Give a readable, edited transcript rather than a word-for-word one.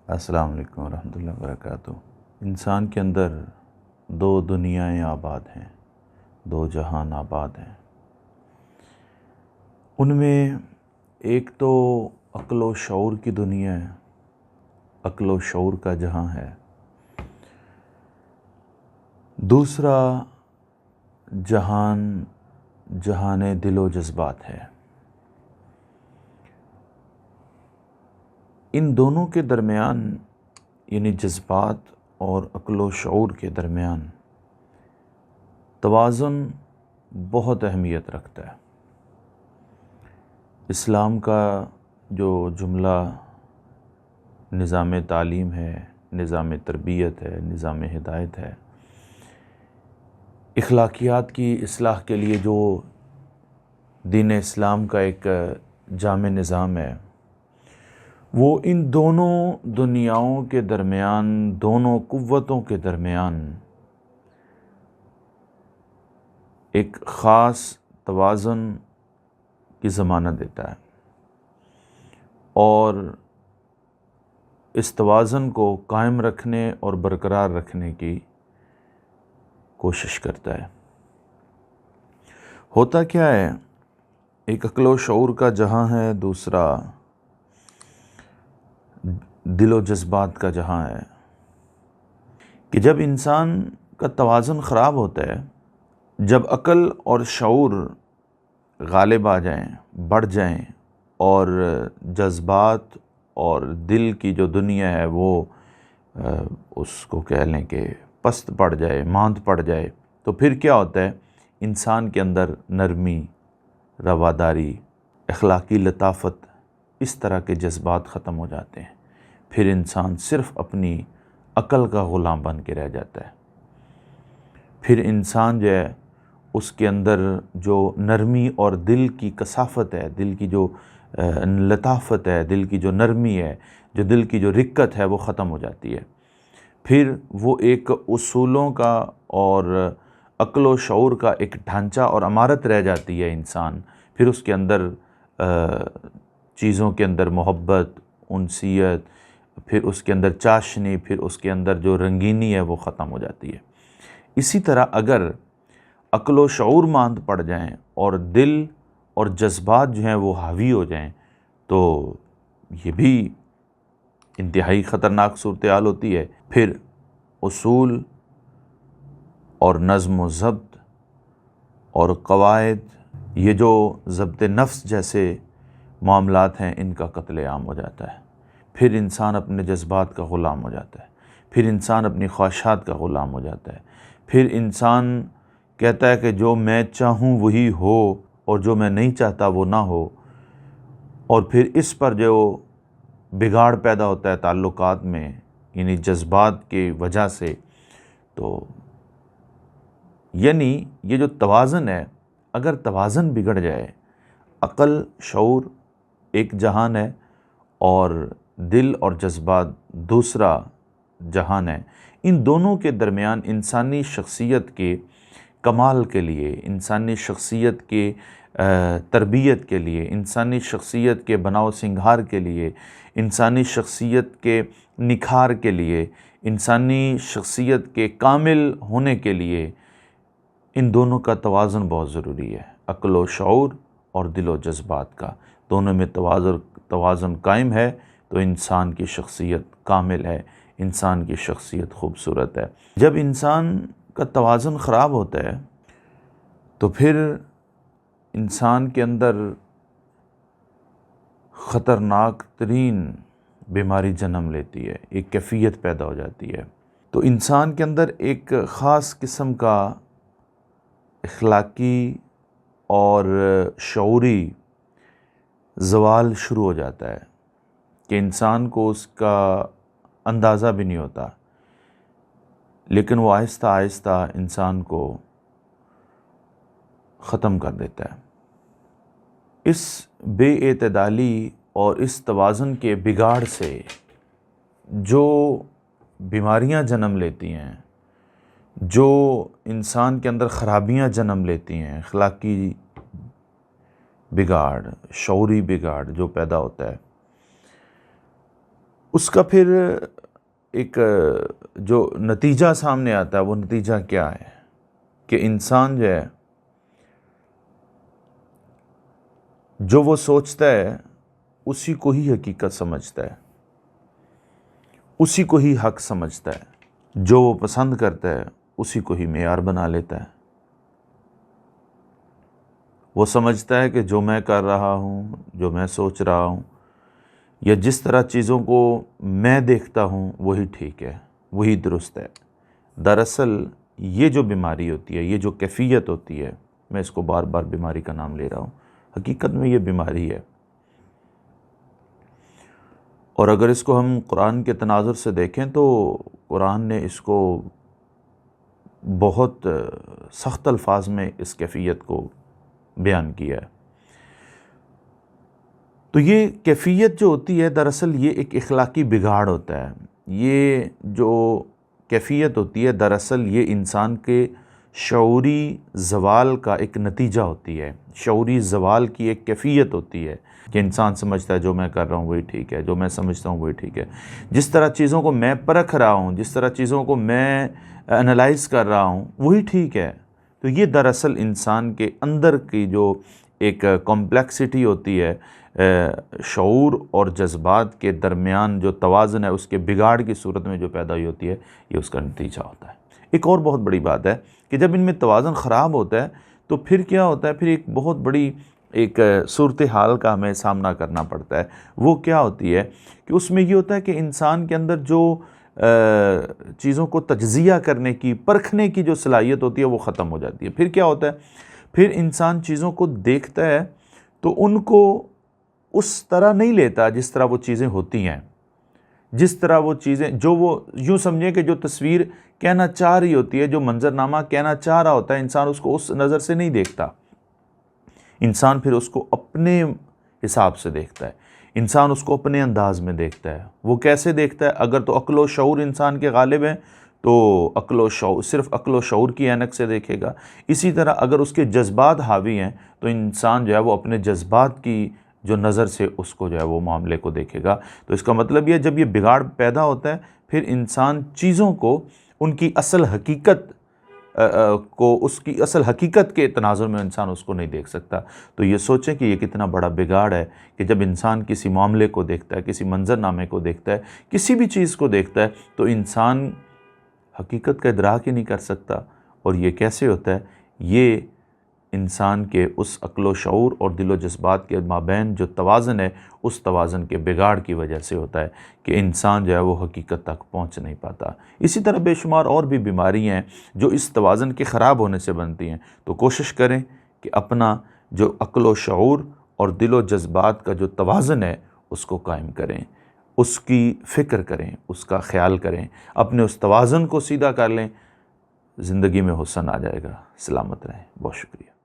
السلام علیکم ورحمۃ اللہ وبرکاتہ۔ انسان کے اندر دو دنیائیں آباد ہیں، دو جہان آباد ہیں۔ ان میں ایک تو عقل و شعور کی دنیا ہے، عقل و شعور کا جہاں ہے۔ دوسرا جہان دل و جذبات ہے۔ ان دونوں کے درمیان، یعنی جذبات اور عقل و شعور کے درمیان توازن بہت اہمیت رکھتا ہے۔ اسلام کا جو جملہ نظام تعلیم ہے، نظام تربیت ہے، نظام ہدایت ہے، اخلاقیات کی اصلاح کے لیے جو دین اسلام کا ایک جامع نظام ہے، وہ ان دونوں دنیاؤں کے درمیان، دونوں قوتوں کے درمیان ایک خاص توازن کی ضمانت دیتا ہے، اور اس توازن کو قائم رکھنے اور برقرار رکھنے کی کوشش کرتا ہے۔ ہوتا کیا ہے، ایک عقل و شعور کا جہاں ہے، دوسرا دل و جذبات کا جہاں ہے، کہ جب انسان کا توازن خراب ہوتا ہے، جب عقل اور شعور غالب آ جائیں، بڑھ جائیں، اور جذبات اور دل کی جو دنیا ہے وہ اس کو کہہ لیں کہ پست پڑ جائے، ماند پڑ جائے، تو پھر کیا ہوتا ہے، انسان کے اندر نرمی، رواداری، اخلاقی لطافت، اس طرح کے جذبات ختم ہو جاتے ہیں۔ پھر انسان صرف اپنی عقل کا غلام بن کے رہ جاتا ہے۔ پھر انسان جو ہے، اس کے اندر جو نرمی اور دل کی کثافت ہے، دل کی جو لطافت ہے، دل کی جو نرمی ہے، جو دل کی جو رقت ہے، وہ ختم ہو جاتی ہے۔ پھر وہ ایک اصولوں کا اور عقل و شعور کا ایک ڈھانچہ اور عمارت رہ جاتی ہے انسان۔ پھر اس کے اندر چیزوں کے اندر محبت، انسیت، پھر اس کے اندر چاشنی، پھر اس کے اندر جو رنگینی ہے وہ ختم ہو جاتی ہے۔ اسی طرح اگر عقل و شعور ماند پڑ جائیں اور دل اور جذبات جو ہیں وہ حاوی ہو جائیں، تو یہ بھی انتہائی خطرناک صورتحال ہوتی ہے۔ پھر اصول اور نظم و ضبط اور قواعد، یہ جو ضبط نفس جیسے معاملات ہیں، ان کا قتل عام ہو جاتا ہے۔ پھر انسان اپنے جذبات کا غلام ہو جاتا ہے، پھر انسان اپنی خواہشات کا غلام ہو جاتا ہے، پھر انسان کہتا ہے کہ جو میں چاہوں وہی ہو اور جو میں نہیں چاہتا وہ نہ ہو، اور پھر اس پر جو بگاڑ پیدا ہوتا ہے تعلقات میں، یعنی جذبات کی وجہ سے۔ تو یعنی یہ جو توازن ہے، اگر توازن بگڑ جائے، عقل شعور ایک جہان ہے اور دل اور جذبات دوسرا جہان ہے، ان دونوں کے درمیان انسانی شخصیت کے کمال کے لیے، انسانی شخصیت کے تربیت کے لیے، انسانی شخصیت کے بناؤ سنگھار کے لیے، انسانی شخصیت کے نکھار کے لیے، انسانی شخصیت کے کامل ہونے کے لیے، ان دونوں کا توازن بہت ضروری ہے۔ عقل و شعور اور دل و جذبات کا، دونوں میں توازن قائم ہے تو انسان کی شخصیت کامل ہے، انسان کی شخصیت خوبصورت ہے۔ جب انسان کا توازن خراب ہوتا ہے تو پھر انسان کے اندر خطرناک ترین بیماری جنم لیتی ہے، ایک کیفیت پیدا ہو جاتی ہے۔ تو انسان کے اندر ایک خاص قسم کا اخلاقی اور شعوری زوال شروع ہو جاتا ہے کہ انسان کو اس کا اندازہ بھی نہیں ہوتا، لیکن وہ آہستہ آہستہ انسان کو ختم کر دیتا ہے۔ اس بے اعتدالی اور اس توازن کے بگاڑ سے جو بیماریاں جنم لیتی ہیں، جو انسان کے اندر خرابیاں جنم لیتی ہیں، اخلاقی بگاڑ، شعوری بگاڑ جو پیدا ہوتا ہے، اس کا پھر ایک جو نتیجہ سامنے آتا ہے وہ نتیجہ کیا ہے کہ انسان جو ہے جو وہ سوچتا ہے اسی کو ہی حقیقت سمجھتا ہے، اسی کو ہی حق سمجھتا ہے، جو وہ پسند کرتا ہے اسی کو ہی معیار بنا لیتا ہے۔ وہ سمجھتا ہے کہ جو میں کر رہا ہوں، جو میں سوچ رہا ہوں، یا جس طرح چیزوں کو میں دیکھتا ہوں وہی ٹھیک ہے، وہی درست ہے۔ دراصل یہ جو بیماری ہوتی ہے، یہ جو کیفیت ہوتی ہے، میں اس کو بار بار بیماری کا نام لے رہا ہوں، حقیقت میں یہ بیماری ہے۔ اور اگر اس کو ہم قرآن کے تناظر سے دیکھیں تو قرآن نے اس کو بہت سخت الفاظ میں اس کیفیت کو بیان کیا ہے۔ تو یہ کیفیت جو ہوتی ہے دراصل یہ ایک اخلاقی بگاڑ ہوتا ہے۔ یہ جو کیفیت ہوتی ہے دراصل یہ انسان کے شعوری زوال کا ایک نتیجہ ہوتی ہے، شعوری زوال کی ایک کیفیت ہوتی ہے کہ انسان سمجھتا ہے جو میں کر رہا ہوں وہی ٹھیک ہے، جو میں سمجھتا ہوں وہی ٹھیک ہے، جس طرح چیزوں کو میں پرکھ رہا ہوں، جس طرح چیزوں کو میں انالائز کر رہا ہوں وہی ٹھیک ہے۔ تو یہ دراصل انسان کے اندر کی جو ایک کمپلیکسٹی ہوتی ہے، شعور اور جذبات کے درمیان جو توازن ہے اس کے بگاڑ کی صورت میں جو پیدا ہوئی ہوتی ہے، یہ اس کا نتیجہ ہوتا ہے۔ ایک اور بہت بڑی بات ہے کہ جب ان میں توازن خراب ہوتا ہے تو پھر کیا ہوتا ہے، پھر ایک بہت بڑی ایک صورتحال کا ہمیں سامنا کرنا پڑتا ہے۔ وہ کیا ہوتی ہے کہ اس میں یہ ہوتا ہے کہ انسان کے اندر جو چیزوں کو تجزیہ کرنے کی، پرکھنے کی جو صلاحیت ہوتی ہے وہ ختم ہو جاتی ہے۔ پھر کیا ہوتا ہے، پھر انسان چیزوں کو دیکھتا ہے تو ان کو اس طرح نہیں لیتا جس طرح وہ چیزیں ہوتی ہیں، جس طرح وہ چیزیں جو وہ یوں سمجھیں کہ جو تصویر کہنا چاہ رہی ہوتی ہے، جو منظرنامہ کہنا چاہ رہا ہوتا ہے، انسان اس کو اس نظر سے نہیں دیکھتا۔ انسان پھر اس کو اپنے حساب سے دیکھتا ہے، انسان اس کو اپنے انداز میں دیکھتا ہے۔ وہ کیسے دیکھتا ہے؟ اگر تو عقل و شعور انسان کے غالب ہیں تو عقل و شعور صرف عقل و شعور کی عینک سے دیکھے گا۔ اسی طرح اگر اس کے جذبات حاوی ہیں تو انسان جو ہے وہ اپنے جذبات کی جو نظر سے اس کو جو ہے وہ معاملے کو دیکھے گا۔ تو اس کا مطلب یہ جب یہ بگاڑ پیدا ہوتا ہے پھر انسان چیزوں کو ان کی اصل حقیقت اس کی اصل حقیقت کے تناظر میں انسان اس کو نہیں دیکھ سکتا۔ تو یہ سوچیں کہ یہ کتنا بڑا بگاڑ ہے کہ جب انسان کسی معاملے کو دیکھتا ہے، کسی منظرنامے کو دیکھتا ہے، کسی بھی چیز کو دیکھتا ہے تو انسان حقیقت کا ادراک ہی نہیں کر سکتا۔ اور یہ کیسے ہوتا ہے؟ یہ انسان کے اس عقل و شعور اور دل و جذبات کے مابین جو توازن ہے، اس توازن کے بگاڑ کی وجہ سے ہوتا ہے کہ انسان جو ہے وہ حقیقت تک پہنچ نہیں پاتا۔ اسی طرح بے شمار اور بھی بیماریاں ہیں جو اس توازن کے خراب ہونے سے بنتی ہیں۔ تو کوشش کریں کہ اپنا جو عقل و شعور اور دل و جذبات کا جو توازن ہے اس کو قائم کریں، اس کی فکر کریں، اس کا خیال کریں، اپنے اس توازن کو سیدھا کر لیں، زندگی میں حسن آ جائے گا۔ سلامت رہیں، بہت شکریہ۔